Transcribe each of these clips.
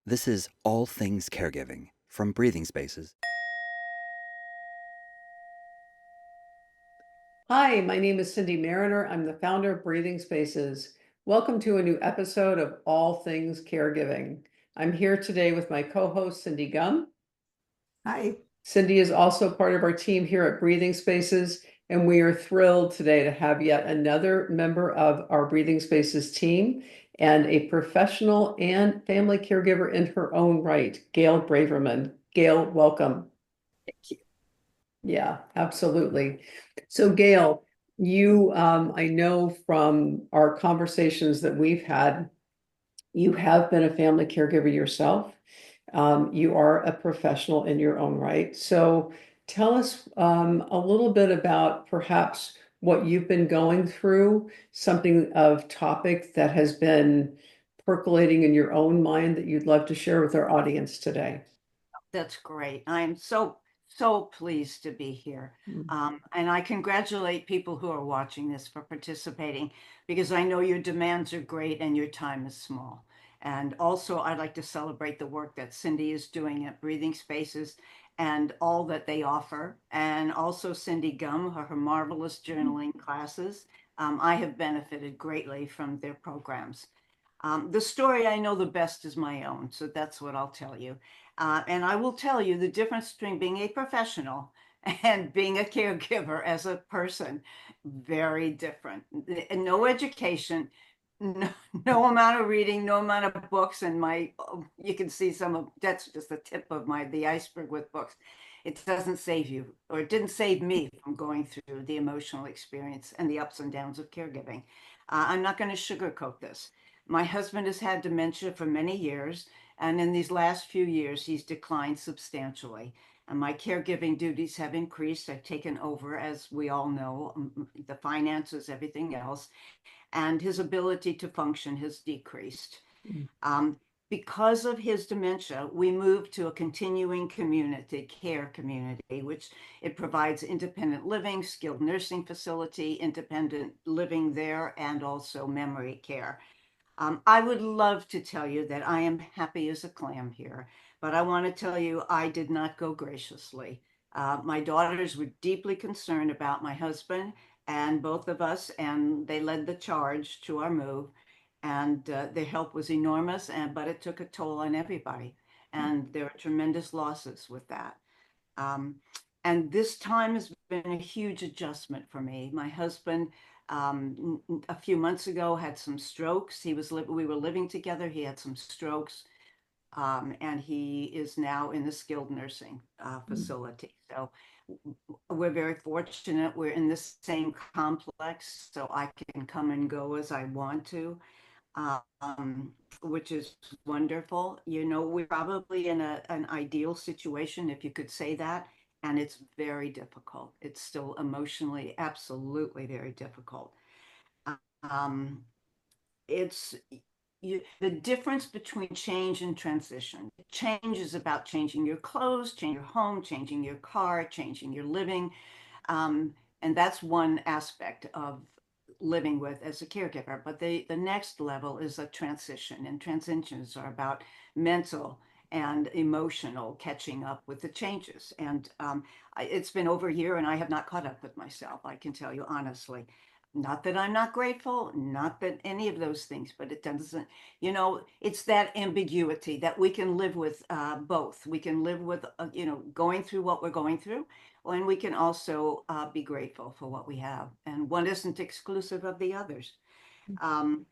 This is All Things Caregiving from Breathing Spaces. Hi, my name is Cindy Mariner. I'm the founder of Breathing Spaces. Welcome to a new episode of All Things Caregiving. I'm here today with my co-host, Cindy Gum. Hi. Cindy is also part of our team here at Breathing Spaces, and we are thrilled today to have yet another member of our Breathing Spaces team and a professional and family caregiver in her own right, Gail Braverman. Gail, welcome. Thank you. Yeah, absolutely. So Gail, I know from our conversations that we've had, you have been a family caregiver yourself. You are a professional in your own right. So tell us a little bit about perhaps what you've been going through, something of topic that has been percolating in your own mind that you'd love to share with our audience today. That's great. I am so pleased to be here. And I congratulate people who are watching this for participating because I know your demands are great and your time is small. And also, I'd like to celebrate the work that Cindy is doing at Breathing Spaces and all that they offer. And also, Cindy Gum, her marvelous journaling classes. I have benefited greatly from their programs. The story I know the best is my own, so that's what I'll tell you. And I will tell you the difference between being a professional and being a caregiver as a person, very different. No education, no, no amount of reading, no amount of books, and you can see some of that's just the tip of the iceberg with books. It doesn't save you, or it didn't save me from going through the emotional experience and the ups and downs of caregiving. I'm not going to sugarcoat this. My husband has had dementia for many years, and in these last few years, he's declined substantially. And my caregiving duties have increased. I've taken over, as we all know, the finances, everything else, and his ability to function has decreased. Um, because of his dementia, we moved to a continuing community care community, which it provides independent living, skilled nursing facility, independent living there, and also memory care. I would love to tell you that I am happy as a clam here, but I want to tell you I did not go graciously. My daughters were deeply concerned about my husband and both of us, and they led the charge to our move. And their help was enormous, but it took a toll on everybody. And there are tremendous losses with that. Um, and this time has been a huge adjustment for me. My husband, a few months ago, had some strokes. We were living together. He had some strokes, and he is now in the skilled nursing facility. So we're very fortunate. We're in the same complex, so I can come and go as I want to, which is wonderful. We're probably in an ideal situation, if you could say that, and it's very difficult. It's still emotionally, absolutely very difficult. Um, it's the difference between change and transition. Change is about changing your clothes, changing your home, changing your car, changing your living. Um, and that's one aspect of living with as a caregiver. But the next level is a transition, and transitions are about mental and emotional catching up with the changes. And it's been over a year, and I have not caught up with myself. I can tell you honestly. Not that I'm not grateful, not that any of those things, but it doesn't, it's that ambiguity that we can live with both. We can live with, going through what we're going through, and we can also be grateful for what we have. And one isn't exclusive of the others. Um,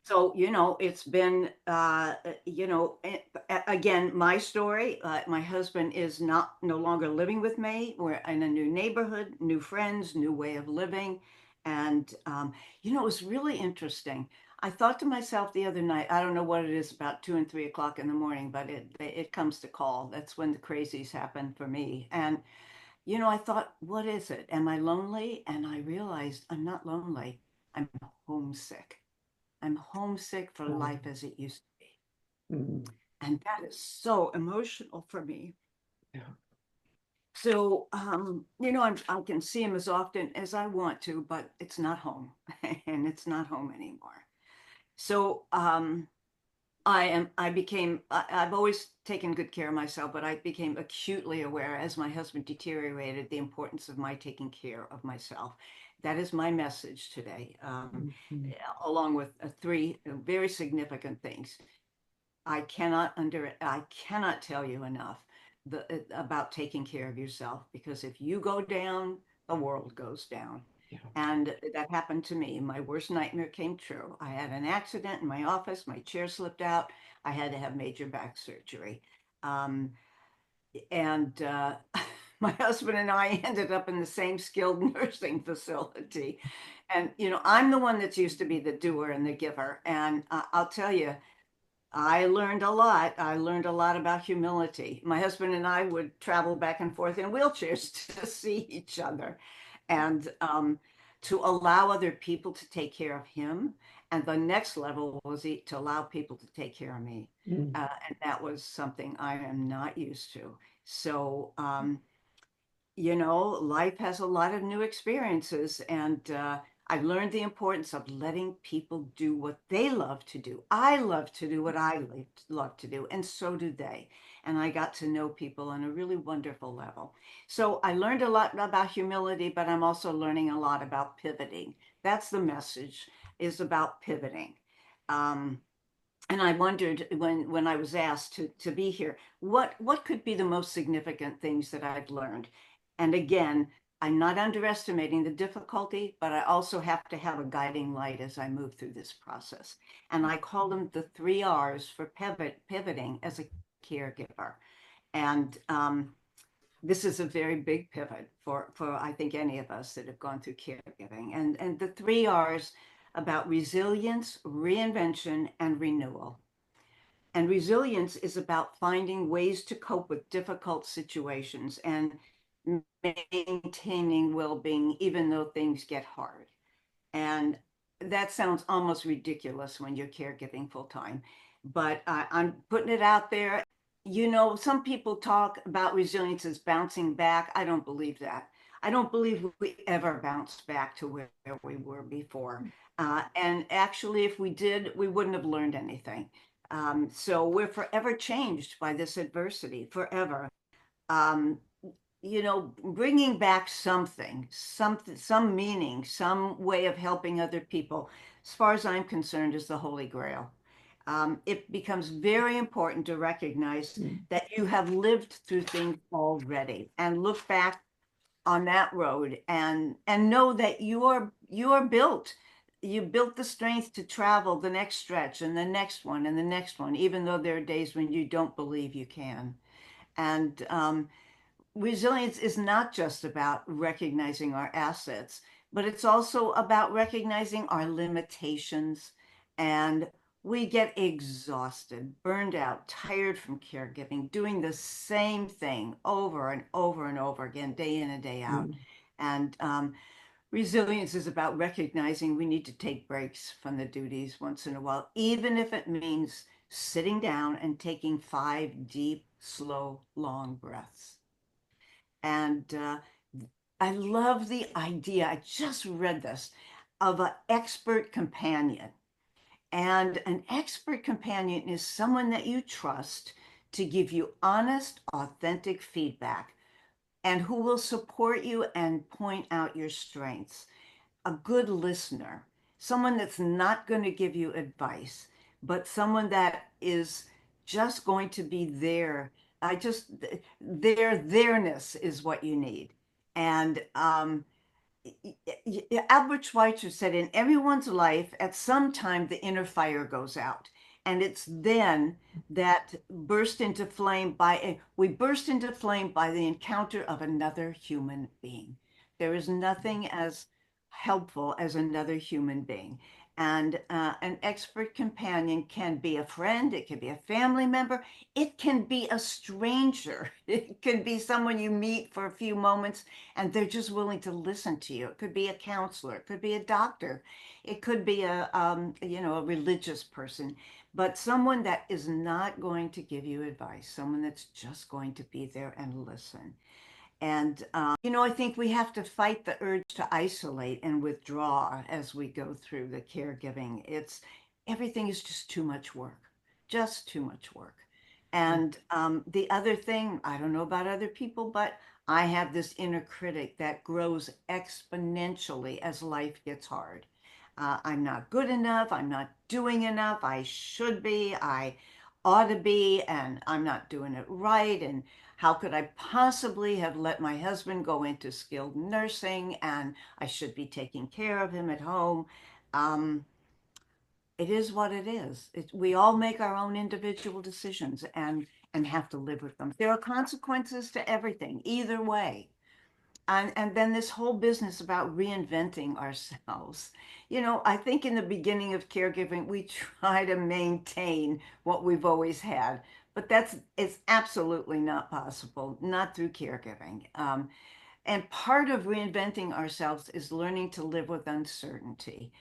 so, it's been, again, my story. My husband is no longer living with me. We're in a new neighborhood, new friends, new way of living. And, it was really interesting. I thought to myself the other night, I don't know what it is about 2 and 3 o'clock in the morning, but it comes to call. That's when the crazies happen for me. And, I thought, what is it? Am I lonely? And I realized I'm not lonely. I'm homesick. I'm homesick for life as it used to be. Mhm. And that is so emotional for me. Yeah. So, I can see him as often as I want to, but it's not home and it's not home anymore. So, I've always taken good care of myself, but I became acutely aware as my husband deteriorated the importance of my taking care of myself. That is my message today, Mhm. along with three very significant things. I cannot tell you enough about taking care of yourself, because if you go down, the world goes down. Yeah. And that happened to me. My worst nightmare came true. I had an accident in my office. My chair slipped out. I had to have major back surgery. Um, and my husband and I ended up in the same skilled nursing facility. And, I'm the one that's used to be the doer and the giver. And I'll tell you, I learned a lot. I learned a lot about humility. My husband and I would travel back and forth in wheelchairs to see each other, and to allow other people to take care of him. And the next level was to allow people to take care of me. Mm. And that was something I am not used to. So, life has a lot of new experiences, and I've learned the importance of letting people do what they love to do. I love to do what I love to do, and so do they. And I got to know people on a really wonderful level. So I learned a lot about humility, but I'm also learning a lot about pivoting. That's the message, is about pivoting. Um, and I wondered when I was asked to be here, what could be the most significant things that I've learned? And again, I'm not underestimating the difficulty, but I also have to have a guiding light as I move through this process. And I call them the 3 R's for pivoting as a caregiver. And this is a very big pivot for I think any of us that have gone through caregiving. And the 3 R's about resilience, reinvention, and renewal. And resilience is about finding ways to cope with difficult situations and maintaining well being, even though things get hard. And that sounds almost ridiculous when you're caregiving full time, but I'm putting it out there. Some people talk about resilience as bouncing back. I don't believe that. I don't believe we ever bounce back to where we were before. And actually, if we did, we wouldn't have learned anything. So we're forever changed by this adversity, forever. Um, Bringing back something, some meaning, some way of helping other people, as far as I'm concerned, is the Holy Grail. It becomes very important to recognize Mm. that you have lived through things already and look back on that road and know that you built the strength to travel the next stretch and the next one and the next one, even though there are days when you don't believe you can. And resilience is not just about recognizing our assets, but it's also about recognizing our limitations. And we get exhausted, burned out, tired from caregiving, doing the same thing over and over and over again, day in and day out. Mm. And resilience is about recognizing we need to take breaks from the duties once in a while, even if it means sitting down and taking 5 deep, slow, long breaths. And I love the idea. I just read this of an expert companion. And an expert companion is someone that you trust to give you honest, authentic feedback and who will support you and point out your strengths. A good listener, someone that's not going to give you advice, but someone that is just going to be there. Their is what you need. And Albert Schweitzer said, in everyone's life, at some time, the inner fire goes out. And it's then that we burst into flame by the encounter of another human being. There is nothing as helpful as another human being. And an expert companion can be a friend, it can be a family member, it can be a stranger, it can be someone you meet for a few moments and they're just willing to listen to you. It could be a counselor, it could be a doctor, it could be a religious person, but someone that is not going to give you advice, someone that's just going to be there and listen. And, I think we have to fight the urge to isolate and withdraw as we go through the caregiving. Everything is just too much work. just too much work. And the other thing, I don't know about other people, but I have this inner critic that grows exponentially as life gets hard. I'm not good enough. I'm not doing enough. I should be. I ought to be, and I'm not doing it right. And how could I possibly have let my husband go into skilled nursing? And I should be taking care of him at home. Um, it is what it is. We all make our own individual decisions and have to live with them. There are consequences to everything, either way. And then this whole business about reinventing ourselves. I think in the beginning of caregiving, we try to maintain what we've always had, but it's absolutely not possible, not through caregiving. And part of reinventing ourselves is learning to live with uncertainty.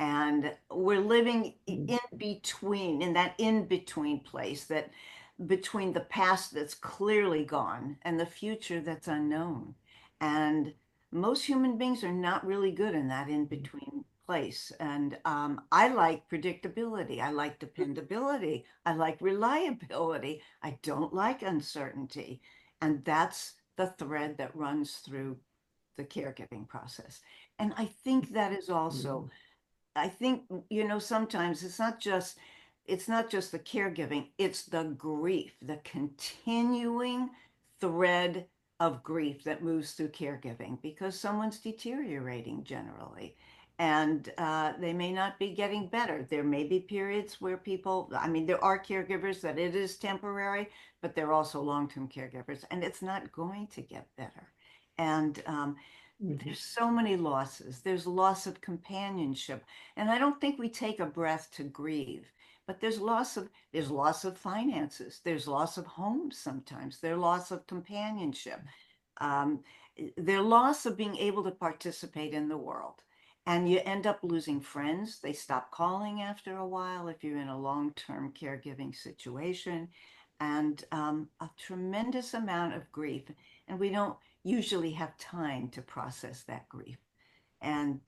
And we're living in between, in that in between place, that between the past that's clearly gone and the future that's unknown. And most human beings are not really good in that in between place. And I like predictability. I like dependability. I like reliability. I don't like uncertainty. And that's the thread that runs through the caregiving process. And I think that is also, I think, sometimes it's not just the caregiving, it's the grief, the continuing thread of grief that moves through caregiving because someone's deteriorating generally. And they may not be getting better. There may be periods where people, I mean, there are caregivers that it is temporary, but they're also long-term caregivers, and it's not going to get better. And there's so many losses. There's loss of companionship. And I don't think we take a breath to grieve, but there's loss of finances. There's loss of homes sometimes. There's loss of companionship. Um, their loss of being able to participate in the world. And you end up losing friends. They stop calling after a while if you're in a long-term caregiving situation, and a tremendous amount of grief. And we don't usually have time to process that grief. And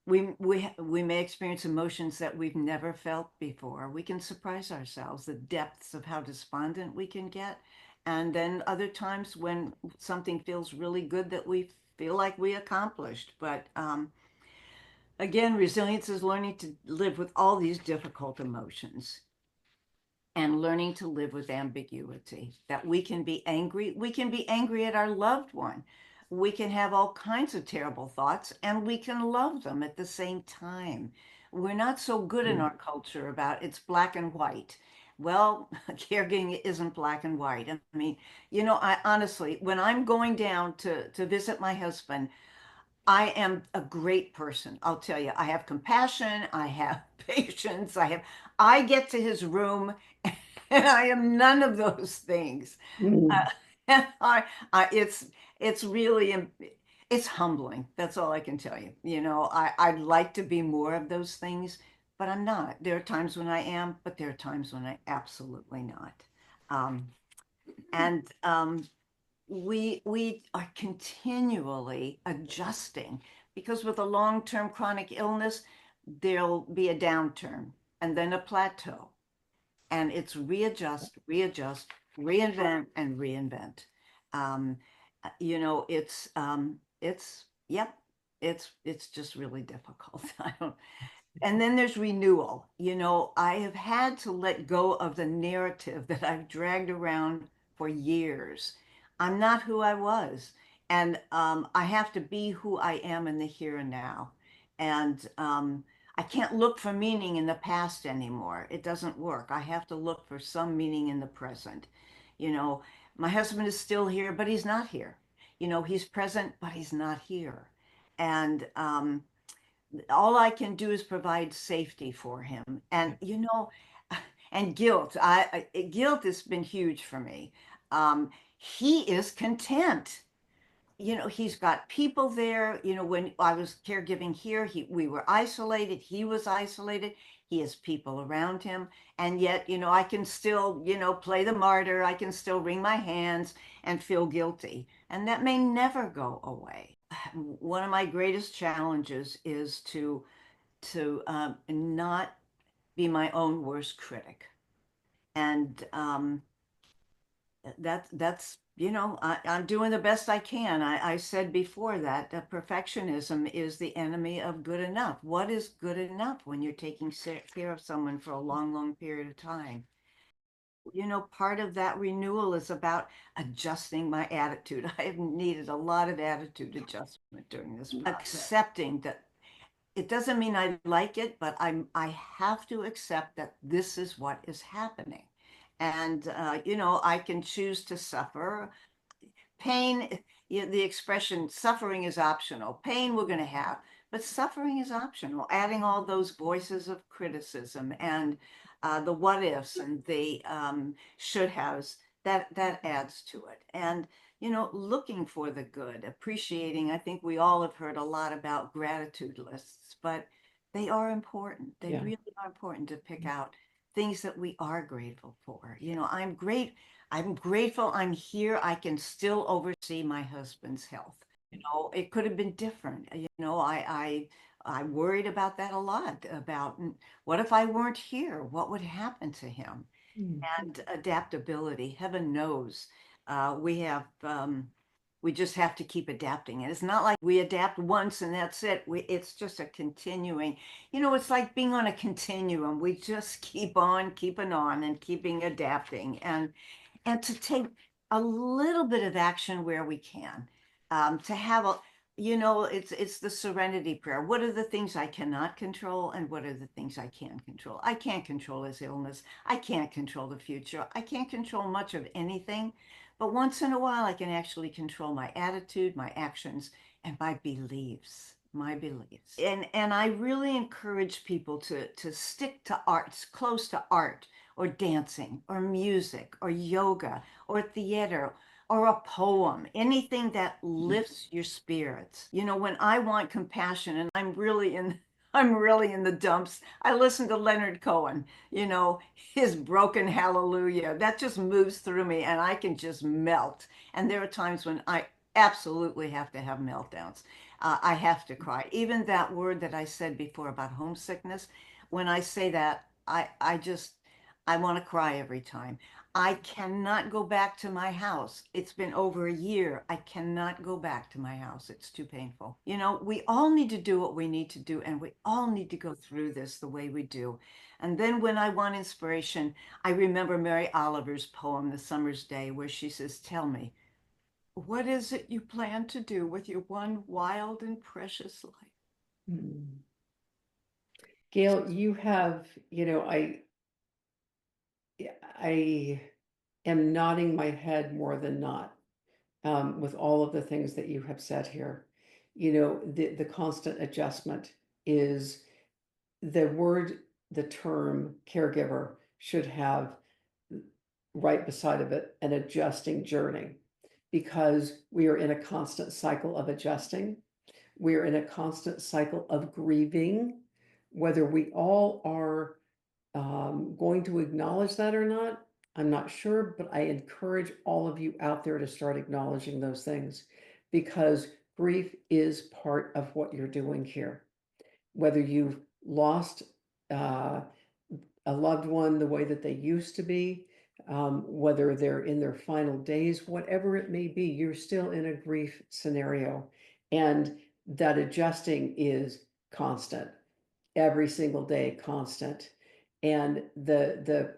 we may experience emotions that we've never felt before. We can surprise ourselves the depths of how despondent we can get. And then other times when something feels really good that we feel like we accomplished. But again, resilience is learning to live with all these difficult emotions and learning to live with ambiguity, that we can be angry at our loved one. We can have all kinds of terrible thoughts and we can love them at the same time. We're not so good in our culture about it's black and white. Well, caregiving isn't black and white. I mean, I honestly, when I'm going down to visit my husband, I am a great person. I'll tell you, I have compassion, I have patience, I get to his room and I am none of those things. And it's really, it's humbling. That's all I can tell you. I'd like to be more of those things, but I'm not. There are times when I am, but there are times when I absolutely not. And we are continually adjusting because with a long-term chronic illness, there'll be a downturn and then a plateau. And it's readjust, reinvent, and reinvent. Um, yep, it's just really difficult. I don't And then there's renewal. I have had to let go of the narrative that I've dragged around for years. I'm not who I was. And I have to be who I am in the here and now. And I can't look for meaning in the past anymore. It doesn't work. I have to look for some meaning in the present. You know, my husband is still here, but he's not here. He's present, but he's not here. And all I can do is provide safety for him. And and guilt has been huge for me. He is content. He's got people there. When I was caregiving here, we were isolated. He was isolated. He has people around him. And yet, I can still, play the martyr. I can still wring my hands and feel guilty. And that may never go away. One of my greatest challenges is to not be my own worst critic. And that's, I'm doing the best I can. I said before that perfectionism is the enemy of good enough. What is good enough when you're taking care of someone for a long, long period of time? Part of that renewal is about adjusting my attitude. I have needed a lot of attitude adjustment during this, accepting that it doesn't mean I like it, but I have to accept that this is what is happening. And I can choose to suffer. Pain, the expression suffering is optional. Pain we're going to have, but suffering is optional. Adding all those voices of criticism and the what ifs and the should haves, that adds to it. And looking for the good, appreciating. I think we all have heard a lot about gratitude lists, but they are important. They Yeah. really are important to pick out things that we are grateful for. I'm grateful I'm here. I can still oversee my husband's health. It could have been different. I worried about that a lot, about what if I weren't here? What would happen to him? And adaptability. Heaven knows, we just have to keep adapting. And it's not like we adapt once and that's it. It's just a continuing, it's like being on a continuum. We just keep on keeping on and keeping adapting and to take a little bit of action where we can, to have it's the serenity prayer. What are the things I cannot control and what are the things I can control? I can't control his illness. I can't control the future. I can't control much of anything, but once in a while I can actually control my attitude, my actions, and my beliefs. And I really encourage people to stick to arts, close to art, or dancing, or music, or yoga, or theater, or a poem, anything that lifts your spirits. When I want compassion and I'm really in the dumps, I listen to Leonard Cohen, his broken hallelujah. That just moves through me and I can just melt. And there are times when I absolutely have to have meltdowns. I have to cry. Even that word that I said before about homesickness, when I say that, I want to cry every time. I cannot go back to my house. It's been over a year. I cannot go back to my house. It's too painful. We all need to do what we need to do, and we all need to go through this the way we do. And then when I want inspiration, I remember Mary Oliver's poem, The Summer's Day, where she says, "Tell me, what is it you plan to do with your one wild and precious life?" Gail, you have, I am nodding my head more than not, with all of the things that you have said here. The constant adjustment is the term caregiver should have right beside of it an adjusting journey, because we are in a constant cycle of adjusting. We're in a constant cycle of grieving, whether we all are going to acknowledge that or not, I'm not sure, but I encourage all of you out there to start acknowledging those things, because grief is part of what you're doing here. Whether you've lost a loved one the way that they used to be, whether they're in their final days, whatever it may be, you're still in a grief scenario. And that adjusting is constant, every single day, constant. And the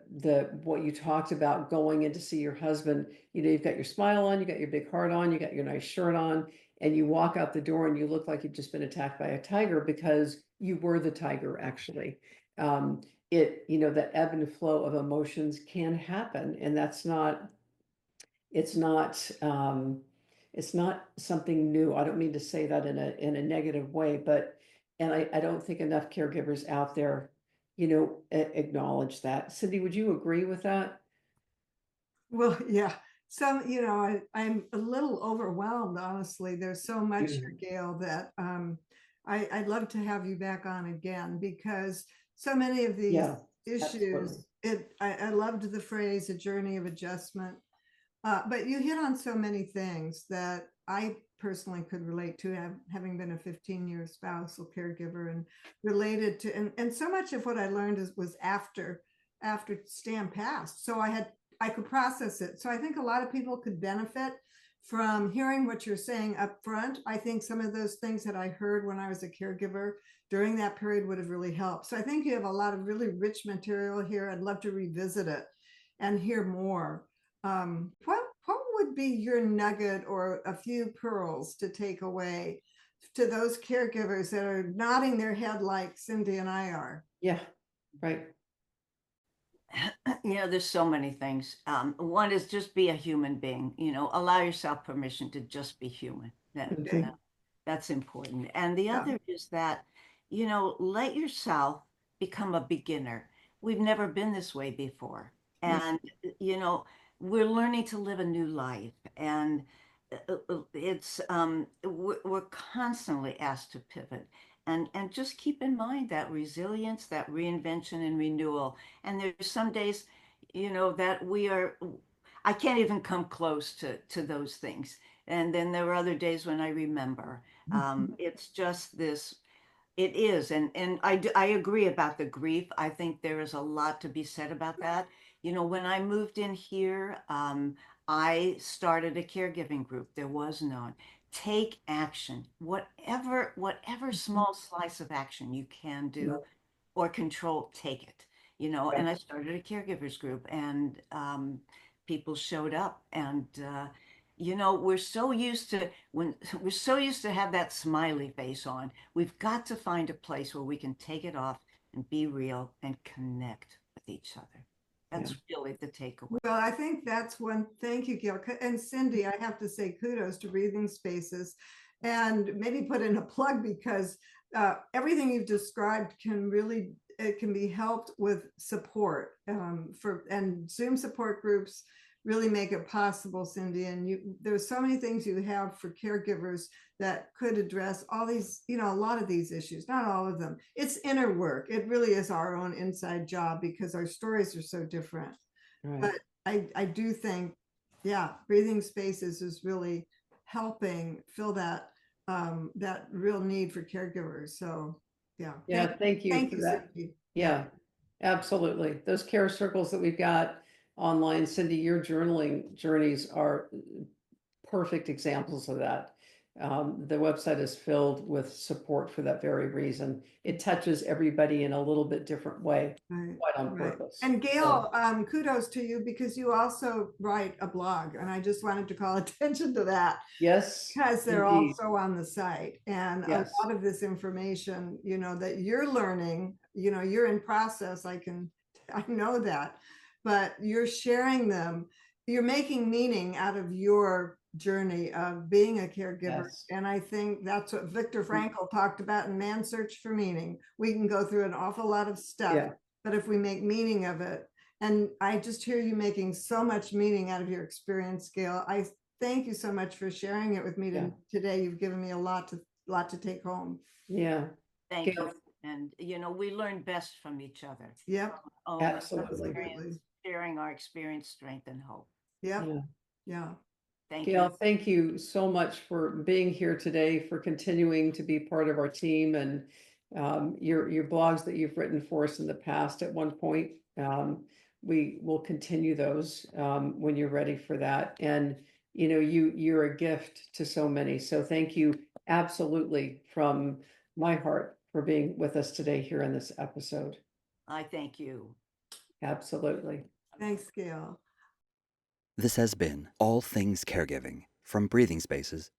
what you talked about, going in to see your husband, you've got your smile on, you got your big heart on, you got your nice shirt on, and you walk out the door and you look like you've just been attacked by a tiger, because you were the tiger, actually. That ebb and flow of emotions can happen, and it's not something new. I don't mean to say that in a negative way, but I don't think enough caregivers out there, acknowledge that. Cindy, would you agree with that? Well, yeah. So, I'm a little overwhelmed, honestly. There's so much here, Gail, that I'd love to have you back on again, because so many of these issues, I loved the phrase, a journey of adjustment. But you hit on so many things that I personally could relate to, having been a 15-year spousal caregiver, and related to, and so much of what I learned was after Stan passed. So I could process it. So I think a lot of people could benefit from hearing what you're saying up front. I think some of those things that I heard when I was a caregiver during that period would have really helped. So I think you have a lot of really rich material here. I'd love to revisit it and hear more. What would be your nugget or a few pearls to take away to those caregivers that are nodding their head like Cindy and I are? Yeah, right. There's so many things. One is just be a human being, allow yourself permission to just be human. Okay. That's important. And the Yeah. other is that, let yourself become a beginner. We've never been this way before. And, we're learning to live a new life. And we're constantly asked to pivot. And just keep in mind that resilience, that reinvention and renewal. And there's some days, that I can't even come close to those things. And then there are other days when I remember. It's just this, it is. And I agree about the grief. I think there is a lot to be said about that. When I moved in here, I started a caregiving group. There was none. Take action, whatever small slice of action you can do or control, take it. And I started a caregivers group, and people showed up, and we're so used to have that smiley face on. We've got to find a place where we can take it off and be real and connect with each other. That's really the takeaway. Well, I think that's one. Thank you, Gail. And Cindy, I have to say kudos to Breathing Spaces, and maybe put in a plug, because everything you've described it can be helped with support, and Zoom support groups really make it possible, Cindy. And there's so many things you have for caregivers that could address all these, a lot of these issues, not all of them. It's inner work. It really is our own inside job, because our stories are so different. Right. But I do think, Breathing Spaces is really helping fill that real need for caregivers. So Thank you thank for you, that. Cindy. Yeah, absolutely. Those care circles that we've got online, Cindy, your journaling journeys are perfect examples of that. The website is filled with support for that very reason. It touches everybody in a little bit different way, Right, quite on right. purpose. And Gail, kudos to you, because you also write a blog, and I just wanted to call attention to that, Yes, because they're indeed. also on the site. And Yes. a lot of this information, that you're learning, you're in process. I know that, but you're sharing them. You're making meaning out of your journey of being a caregiver. Yes. And I think that's what Viktor Frankl talked about in Man's Search for Meaning. We can go through an awful lot of stuff, but if we make meaning of it, and I just hear you making so much meaning out of your experience, Gail. I thank you so much for sharing it with me today. You've given me a lot to take home. Yeah. Thank you. And we learn best from each other. Yep. Absolutely. Sharing our experience, strength, and hope. Yep. Yeah. Thank Gail, you. thank you so much for being here today, for continuing to be part of our team, and your blogs that you've written for us in the past. At one point, we will continue those when you're ready for that. And you're a gift to so many. So thank you, absolutely, from my heart, for being with us today here in this episode. I thank you. Absolutely. Thanks, Gail. This has been All Things Caregiving from Breathing Spaces.